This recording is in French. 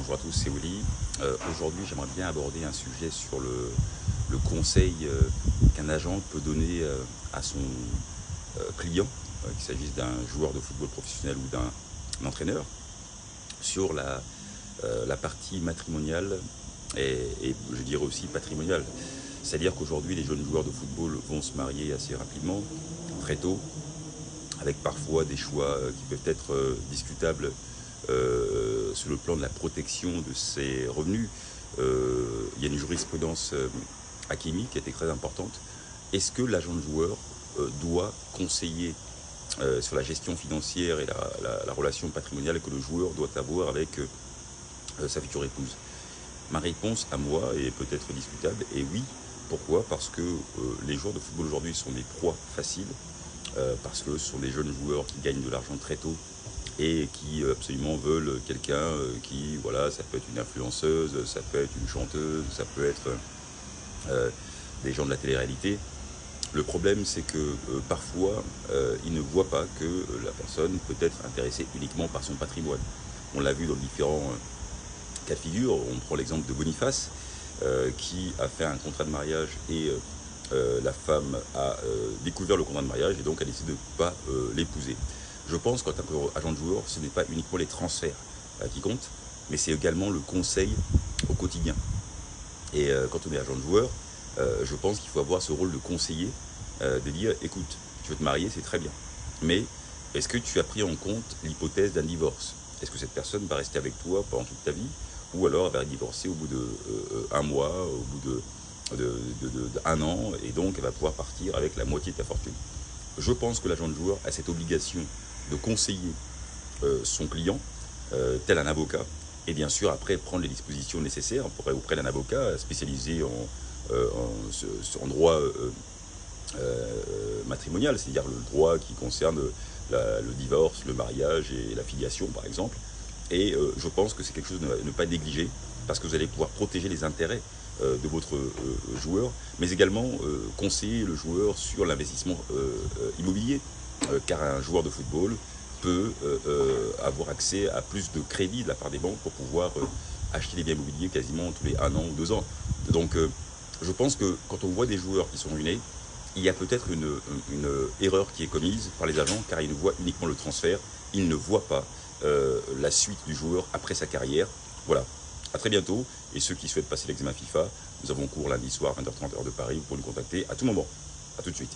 Bonjour à tous, c'est Willy. Aujourd'hui, j'aimerais bien aborder un sujet sur le conseil qu'un agent peut donner à son client, qu'il s'agisse d'un joueur de football professionnel ou d'un entraîneur, sur la partie matrimoniale et je dirais aussi patrimoniale. C'est-à-dire qu'aujourd'hui, les jeunes joueurs de football vont se marier assez rapidement, très tôt, avec parfois des choix qui peuvent être discutables sur le plan de la protection de ses revenus. Il y a une jurisprudence Hakimi qui a été très importante. Est-ce que l'agent de joueur doit conseiller sur la gestion financière et la relation patrimoniale que le joueur doit avoir avec sa future épouse? Ma réponse à moi est peut-être discutable, et oui. Pourquoi? Parce que les joueurs de football aujourd'hui sont des proies faciles, parce que ce sont des jeunes joueurs qui gagnent de l'argent très tôt et qui absolument veulent quelqu'un qui, voilà, ça peut être une influenceuse, ça peut être une chanteuse, ça peut être des gens de la télé-réalité. Le problème, c'est que parfois, ils ne voient pas que la personne peut être intéressée uniquement par son patrimoine. On l'a vu dans différents cas de figure. On prend l'exemple de Boniface, qui a fait un contrat de mariage et la femme a découvert le contrat de mariage et donc a décidé de ne pas l'épouser. Je pense qu'en tant qu'agent de joueur, ce n'est pas uniquement les transferts qui comptent, mais c'est également le conseil au quotidien. Et quand on est agent de joueur, je pense qu'il faut avoir ce rôle de conseiller, de dire, écoute, tu veux te marier, c'est très bien, mais est-ce que tu as pris en compte l'hypothèse d'un divorce? Est-ce que cette personne va rester avec toi pendant toute ta vie, ou alors elle va divorcer au bout d'un mois, au bout d'un an, et donc elle va pouvoir partir avec la moitié de ta fortune? Je pense que l'agent de joueur a cette obligation de conseiller son client, tel un avocat, et bien sûr après prendre les dispositions nécessaires auprès d'un avocat spécialisé en droit matrimonial, c'est-à-dire le droit qui concerne le divorce, le mariage et la filiation par exemple. Et je pense que c'est quelque chose à ne pas négliger, parce que vous allez pouvoir protéger les intérêts de votre joueur, mais également conseiller le joueur sur l'investissement immobilier, car un joueur de football peut avoir accès à plus de crédit de la part des banques pour pouvoir acheter des biens immobiliers quasiment tous les 1 an ou 2 ans. Donc je pense que quand on voit des joueurs qui sont ruinés, il y a peut-être une erreur qui est commise par les agents, car ils ne voient uniquement le transfert, ils ne voient pas la suite du joueur après sa carrière. Voilà, à très bientôt, et ceux qui souhaitent passer l'examen FIFA, nous avons cours lundi soir 20h30 heure de Paris, vous pouvez nous contacter à tout moment. À tout de suite.